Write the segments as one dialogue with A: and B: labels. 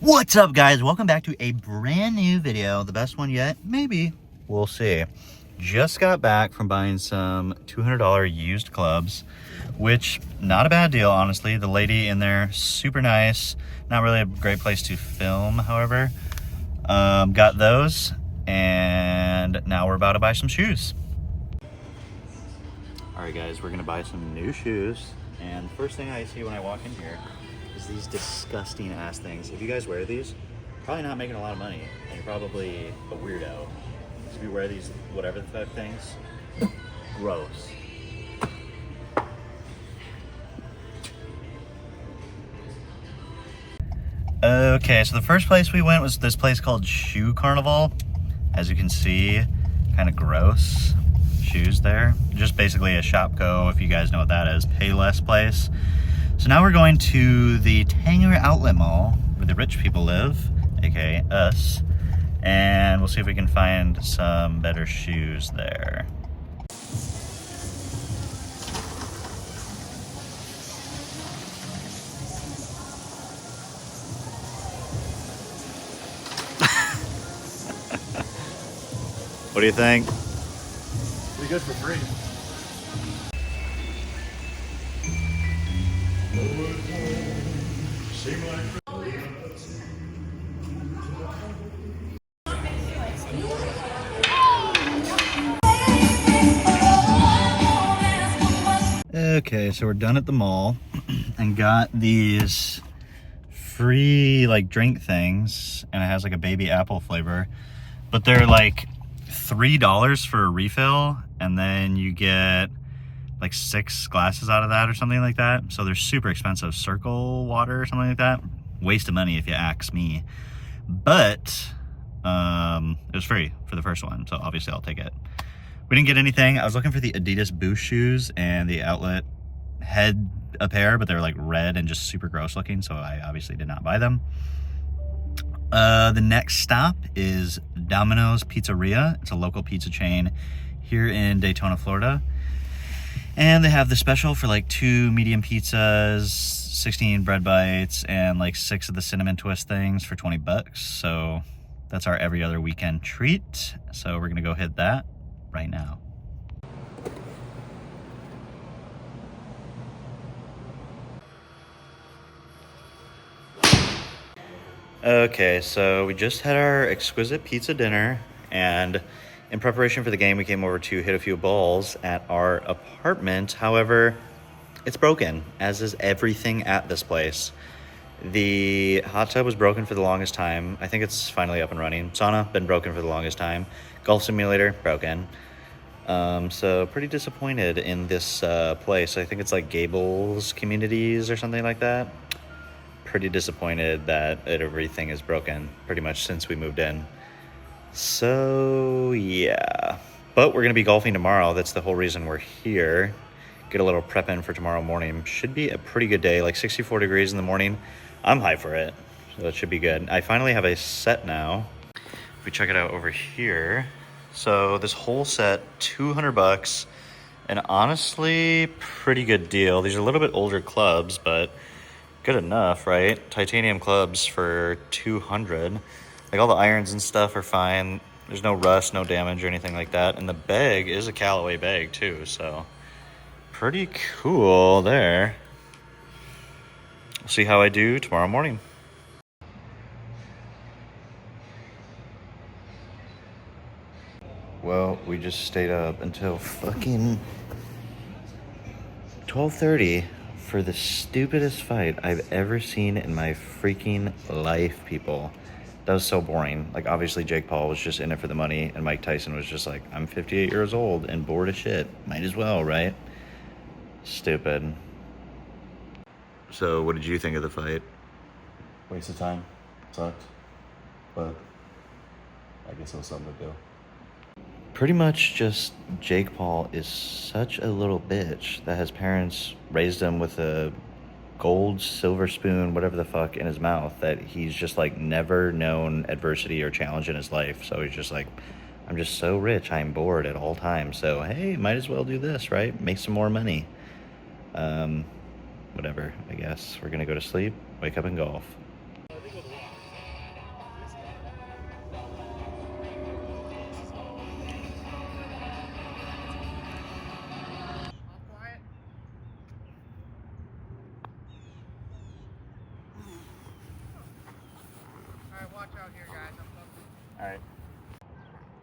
A: What's up, guys? Welcome back to a brand new video. The best one yet? Maybe. We'll see. Just got back from buying some $200 used clubs, which not a bad deal, honestly. The lady in there, super nice. Not really a great place to film, however. Got those, and now we're about to buy some shoes. All right, guys, we're gonna buy some new shoes. And the first thing I see when I walk in here is these disgusting ass things. If you guys wear these, probably not making a lot of money, and you're probably a weirdo. If you wear these, whatever the fuck things, gross. Okay, so the first place we went was this place called Shoe Carnival. As you can see, kind of gross shoes there. Just basically a Shopko, if you guys know what that is, Payless place. So now we're going to the Tanger Outlet Mall, where the rich people live, aka us, and we'll see if we can find some better shoes there. What do you think?
B: Pretty good for free.
A: Okay, so we're done at the mall and got these free like drink things, and it has like a baby apple flavor, but they're like $3 for a refill, and then you get like 6 glasses out of that or something like that. So they're super expensive. Circle water or something like that. Waste of money if you ask me. But it was free for the first one, so obviously I'll take it. We didn't get anything. I was looking for the Adidas Boost shoes, and the Outlet had a pair, but they're like red and just super gross looking, so I obviously did not buy them. The next stop is Domino's Pizzeria. It's a local pizza chain here in Daytona, Florida. And they have the special for like 2 medium pizzas, 16 bread bites, and like 6 of the cinnamon twist things for 20 bucks. So that's our every other weekend treat. So we're gonna go hit that right now. Okay, so we just had our exquisite pizza dinner, and in preparation for the game, we came over to hit a few balls at our apartment. However, it's broken, as is everything at this place. The hot tub was broken for the longest time. I think it's finally up and running. Sauna, been broken for the longest time. Golf simulator, broken. So pretty disappointed in this place. I think it's like Gables Communities or something like that. Pretty disappointed that everything is broken pretty much since we moved in. So yeah, but we're gonna be golfing tomorrow. That's the whole reason we're here. Get a little prep in for tomorrow morning. Should be a pretty good day, like 64 degrees in the morning. I'm high for it, so it should be good. I finally have a set now. If we check it out over here, so this whole set, 200 bucks, and honestly, pretty good deal. These are a little bit older clubs, but good enough, right? Titanium clubs for 200. Like all the irons and stuff are fine. There's no rust, no damage or anything like that. And the bag is a Callaway bag too, so pretty cool there. We'll see how I do tomorrow morning. Well, we just stayed up until fucking 12:30 for the stupidest fight I've ever seen in my freaking life, people. That was so boring. Like, obviously Jake Paul was just in it for the money, and Mike Tyson was just like, I'm 58 years old and bored as shit. Might as well, right? Stupid. So what did you think of the fight?
B: Waste of time. Sucked. But I guess it was something to do.
A: Pretty much just Jake Paul is such a little bitch that his parents raised him with a gold silver spoon, whatever the fuck, in his mouth, that he's just like never known adversity or challenge in his life. So he's just like, I'm just so rich, I'm bored at all times, so hey, might as well do this, right? Make some more money. Whatever, I guess. We're gonna go to sleep, wake up and golf. All right.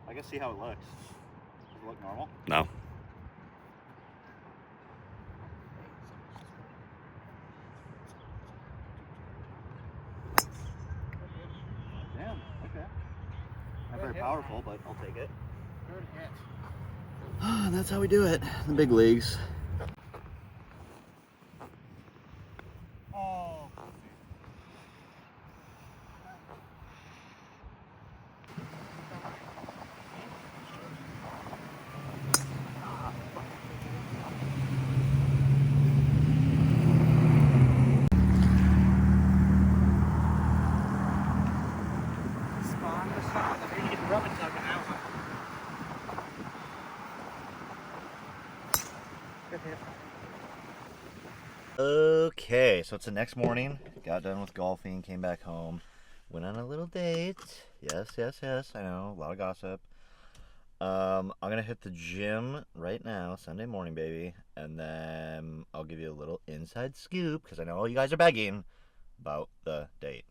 A: I can see how it looks. Does it look normal?
B: No.
A: Damn. Okay. Not very powerful, but I'll take it.
C: Good hit.
A: That's how we do it. The big leagues.
C: Oh. Spawn the shot. I need to get the rubber tuck in that one. Good hit.
A: Okay, so it's the next morning. Got done with golfing, came back home, went on a little date. Yes, yes, yes. I know, a lot of gossip. I'm gonna hit the gym right now, Sunday morning, baby, and then I'll give you a little inside scoop because I know all you guys are begging about the date.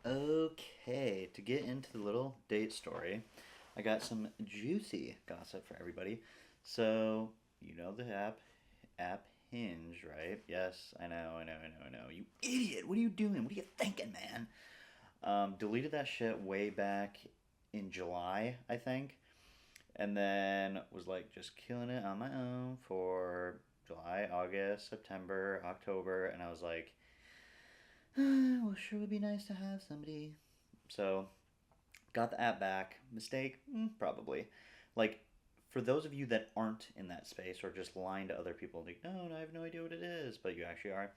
A: Okay, to get into the little date story, I got some juicy gossip for everybody. So, you know the app Hinge, right? Yes, I know. You idiot! What are you doing? What are you thinking, man? Deleted that shit way back in July, I think, and then was like just killing it on my own for July, August, September, October, and I was like, well, sure would be nice to have somebody. So, got the app back. Mistake? Probably. Like, for those of you that aren't in that space or just lying to other people, like, no, I have no idea what it is, but you actually are.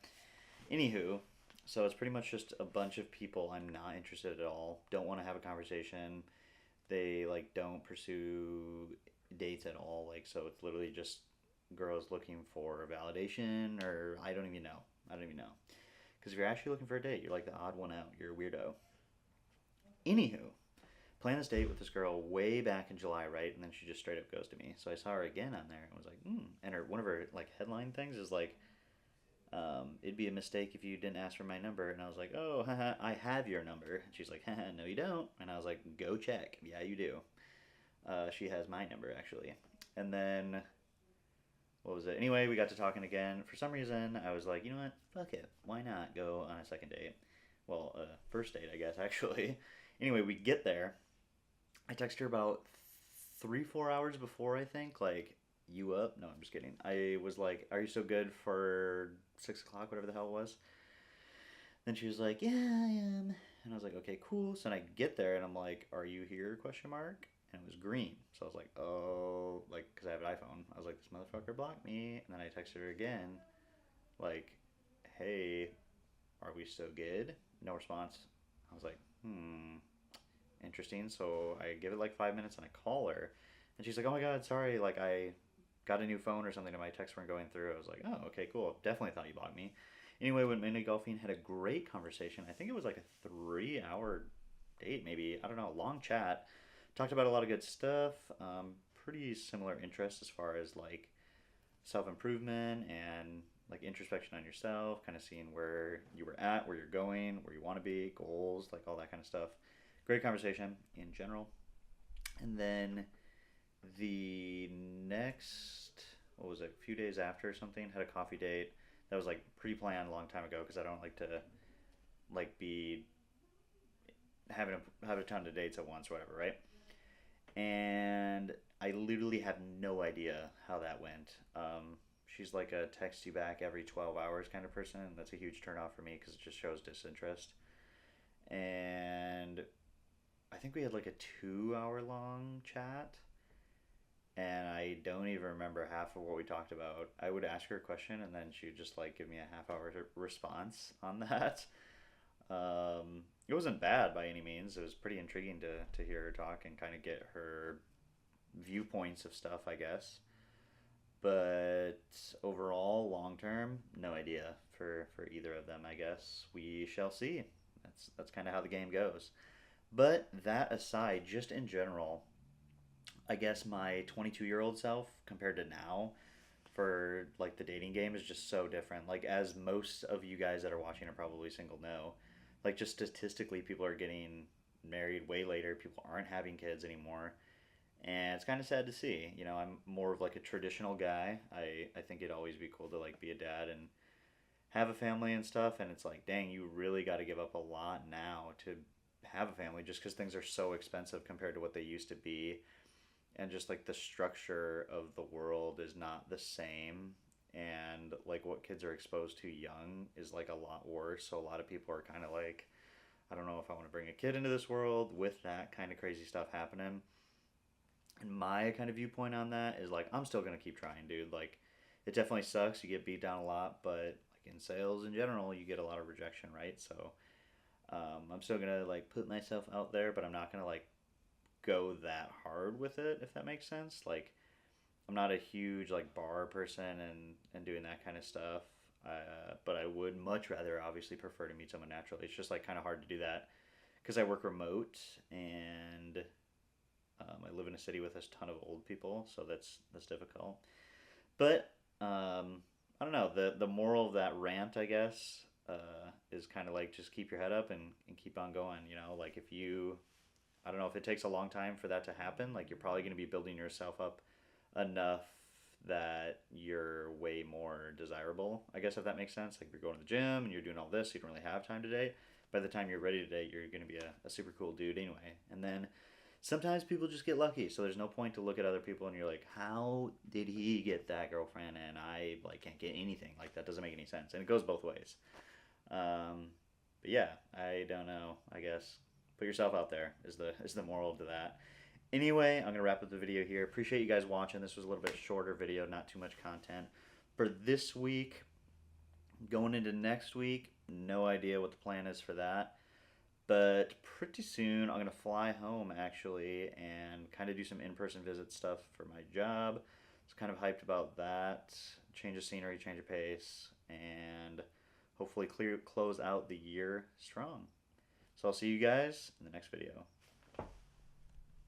A: Anywho, so it's pretty much just a bunch of people I'm not interested at all, don't want to have a conversation. They, like, don't pursue dates at all. Like, so it's literally just girls looking for validation, or I don't even know. Because if you're actually looking for a date, you're like the odd one out. You're a weirdo. Anywho, planned this date with this girl way back in July, right? And then she just straight up ghosted me. So I saw her again on there and was like, And one of her like headline things is like, it'd be a mistake if you didn't ask for my number. And I was like, oh, haha, I have your number. And she's like, haha, no, you don't. And I was like, go check. Yeah, you do. She has my number actually. And then what was it? Anyway, we got to talking again. For some reason, I was like, you know what? Fuck it. Why not go on a second date? Well, first date, I guess, actually. Anyway, we get there. I text her about 3, 4 hours before, I think. Like, you up? No, I'm just kidding. I was like, are you so good for 6 o'clock, whatever the hell it was? Then she was like, yeah, I am. And I was like, okay, cool. So then I get there and I'm like, are you here? Question mark. And it was green. So I was like, oh, like, because I have an iPhone. I was like, this motherfucker blocked me. And then I texted her again, like, hey, are we so good? No response. I was like, interesting. So I give it like 5 minutes and I call her. And she's like, oh my God, sorry. Like, I got a new phone or something and my texts weren't going through. I was like, oh, okay, cool. Definitely thought you blocked me. Anyway, went mini golfing, had a great conversation. I think it was like a 3 hour date, maybe. I don't know, long chat. Talked about a lot of good stuff. Pretty similar interests as far as like self improvement and like introspection on yourself, kind of seeing where you were at, where you're going, where you want to be, goals, like all that kind of stuff. Great conversation in general. And then the next, what was it, a few days after or something, had a coffee date that was like pre-planned a long time ago because I don't like to like be having have a ton of dates at once or whatever, right? And I literally have no idea how that went. She's like a text you back every 12 hours kind of person. And that's a huge turnoff for me because it just shows disinterest. And I think we had like a 2 hour long chat. And I don't even remember half of what we talked about. I would ask her a question and then she would just like give me a half-hour response on that. It wasn't bad by any means. It was pretty intriguing to hear her talk and kind of get her viewpoints of stuff, I guess. But overall, long term, no idea for either of them. I guess we shall see. That's kind of how the game goes. But that aside, just in general, I guess my 22-year-old self compared to now for like the dating game is just so different. Like as most of you guys that are watching are probably single know, like just statistically people are getting married way later. People aren't having kids anymore. And it's kind of sad to see. You know, I'm more of like a traditional guy. I think it'd always be cool to like be a dad and have a family and stuff. And it's like, dang, you really got to give up a lot now to have a family just because things are so expensive compared to what they used to be. And just like the structure of the world is not the same. And like what kids are exposed to young is like a lot worse. So a lot of people are kind of like, I don't know if I want to bring a kid into this world with that kind of crazy stuff happening. And my kind of viewpoint on that is like, I'm still gonna keep trying, dude. Like, it definitely sucks. You get beat down a lot, but like in sales in general, you get a lot of rejection, right? So I'm still gonna like put myself out there, but I'm not gonna like go that hard with it, if that makes sense. Like, I'm not a huge like bar person and doing that kind of stuff. But I would much rather obviously prefer to meet someone naturally. It's just like kind of hard to do that because I work remote and I live in a city with a ton of old people, so that's difficult. But I don't know. The moral of that rant, I guess, is kind of like just keep your head up and keep on going. You know, like if you, I don't know if it takes a long time for that to happen. Like you're probably going to be building yourself up enough that you're way more desirable. I guess if that makes sense. Like if you're going to the gym and you're doing all this, you don't really have time to date. By the time you're ready to date, you're going to be a super cool dude anyway. And then sometimes people just get lucky, so there's no point to look at other people and you're like, how did he get that girlfriend and I like can't get anything? Like that doesn't make any sense, and it goes both ways. um, but yeah, I don't know, I guess put yourself out there is the moral to that. Anyway, I'm gonna wrap up the video here. Appreciate you guys watching. This was a little bit shorter video, not too much content for this week. Going into next week, no idea what the plan is for that. But pretty soon, I'm going to fly home actually and kind of do some in person visit stuff for my job. So, kind of hyped about that. Change of scenery, change of pace, and hopefully close out the year strong. So, I'll see you guys in the next video.